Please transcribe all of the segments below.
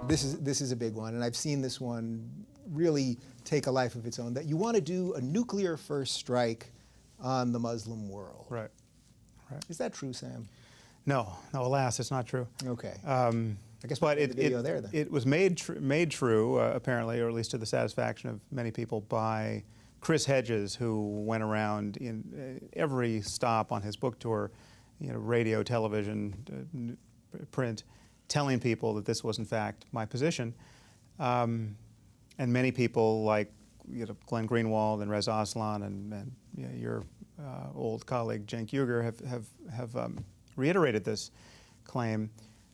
this is a big one, and I've seen this one really take a life of its own, that you want to do a nuclear first strike on the Muslim world. Right. Right. Is that true, Sam? No, alas, it's not true. Okay. I guess, but it was made true, apparently, or at least to the satisfaction of many people, by Chris Hedges, who went around in every stop on his book tour, radio, television, print, telling people that this was in fact my position. And many people like Glenn Greenwald and Reza Aslan and your old colleague Cenk Uygur have reiterated this claim.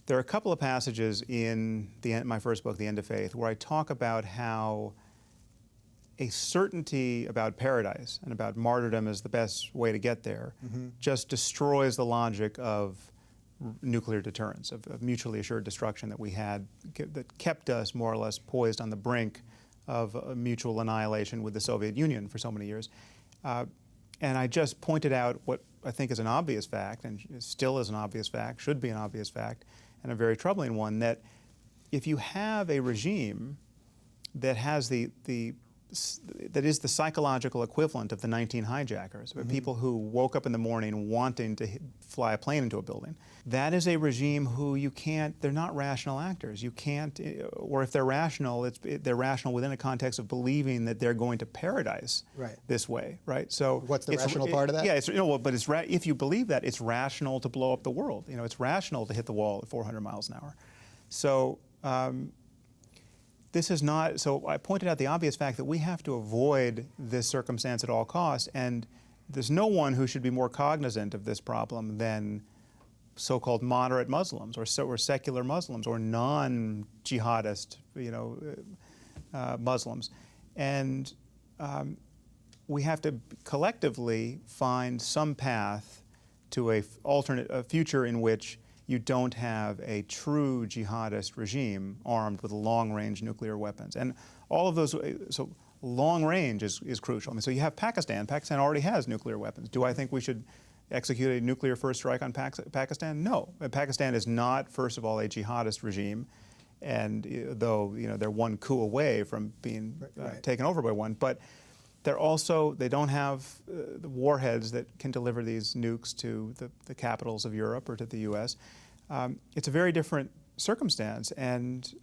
There are a couple of passages in my first book, The End of Faith, where I talk about how a certainty about paradise and about martyrdom as the best way to get there just destroys the logic of nuclear deterrence, of mutually assured destruction that we had, that kept us more or less poised on the brink of a mutual annihilation with the Soviet Union for so many years. And I just pointed out what I think is an obvious fact, and still is an obvious fact, should be an obvious fact, and a very troubling one, that if you have a regime that has that is the psychological equivalent of the 19 hijackers, people who woke up in the morning wanting to fly a plane into a building. That is a regime who they're not rational actors. You can't, or if they're rational, they're rational within a context of believing that they're going to paradise this way, right? So what's the rational part of that? Yeah, but if you believe that, it's rational to blow up the world. It's rational to hit the wall at 400 miles an hour. So, this is not, so I pointed out the obvious fact that we have to avoid this circumstance at all costs, and there's no one who should be more cognizant of this problem than so-called moderate Muslims or secular Muslims or non-jihadist, Muslims. And we have to collectively find some path to a future in which you don't have a true jihadist regime armed with long-range nuclear weapons. And all of those, so long range is crucial. I mean, so you have Pakistan. Pakistan already has nuclear weapons. Do I think we should execute a nuclear first strike on Pakistan? No. Pakistan is not, first of all, a jihadist regime, and though they're one coup away from being taken over by one, but they don't have the warheads that can deliver these nukes to the capitals of Europe or to the U.S. It's a very different circumstance, and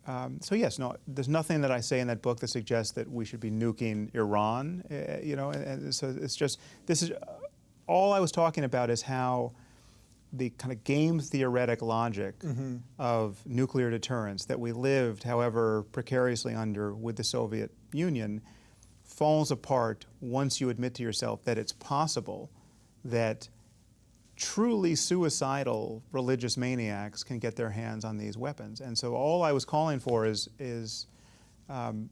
so yes, no, there's nothing that I say in that book that suggests that we should be nuking Iran. And so it's just, this is all I was talking about is how the kind of game theoretic logic of nuclear deterrence that we lived, however precariously under with the Soviet Union, falls apart once you admit to yourself that it's possible that truly suicidal religious maniacs can get their hands on these weapons. And so all I was calling for is our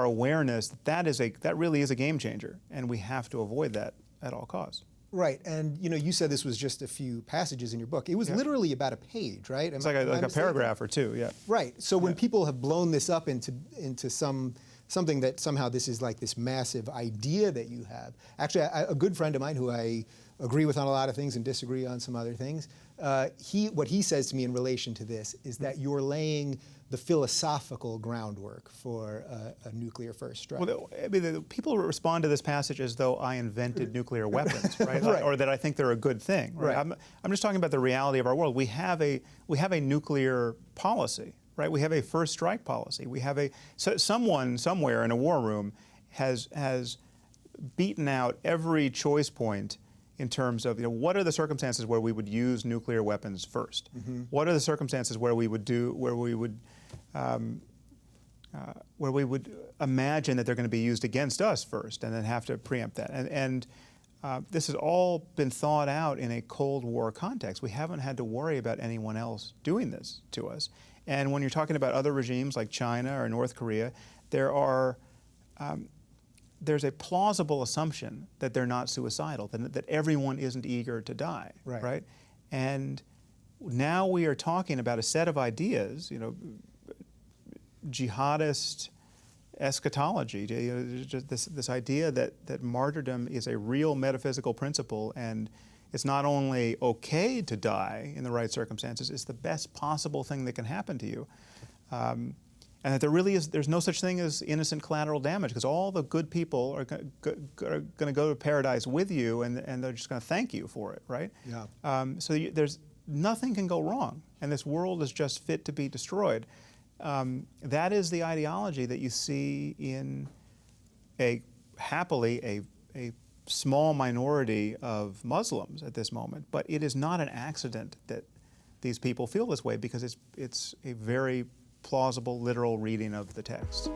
awareness that really is a game changer, and we have to avoid that at all costs. Right, and you said this was just a few passages in your book. It was literally about a page, right? It's like a paragraph or two, yeah. Right, so when people have blown this up into something that somehow this is like this massive idea that you have. Actually, a good friend of mine who I agree with on a lot of things and disagree on some other things, what he says to me in relation to this is that you're laying the philosophical groundwork for a nuclear first strike. Well, I mean, people respond to this passage as though I invented nuclear weapons, right? Or that I think they're a good thing. Right? I'm just talking about the reality of our world. We have a nuclear policy. Right, we have a first strike policy. We have someone somewhere in a war room has beaten out every choice point in terms of what are the circumstances where we would use nuclear weapons first. What are the circumstances where we would imagine that they're going to be used against us first, and then have to preempt that. And this has all been thought out in a Cold War context. We haven't had to worry about anyone else doing this to us. And when you're talking about other regimes like China or North Korea, there's a plausible assumption that they're not suicidal, that everyone isn't eager to die, right? And now we are talking about a set of ideas, jihadist eschatology, just this idea that martyrdom is a real metaphysical principle, and it's not only okay to die in the right circumstances, it's the best possible thing that can happen to you. And that there's no such thing as innocent collateral damage, because all the good people are going to go to paradise with you, and they're just going to thank you for it, right? Yeah. So there's nothing can go wrong, and this world is just fit to be destroyed. That is the ideology that you see in happily a small minority of Muslims at this moment, but it is not an accident that these people feel this way, because it's a very plausible, literal reading of the text.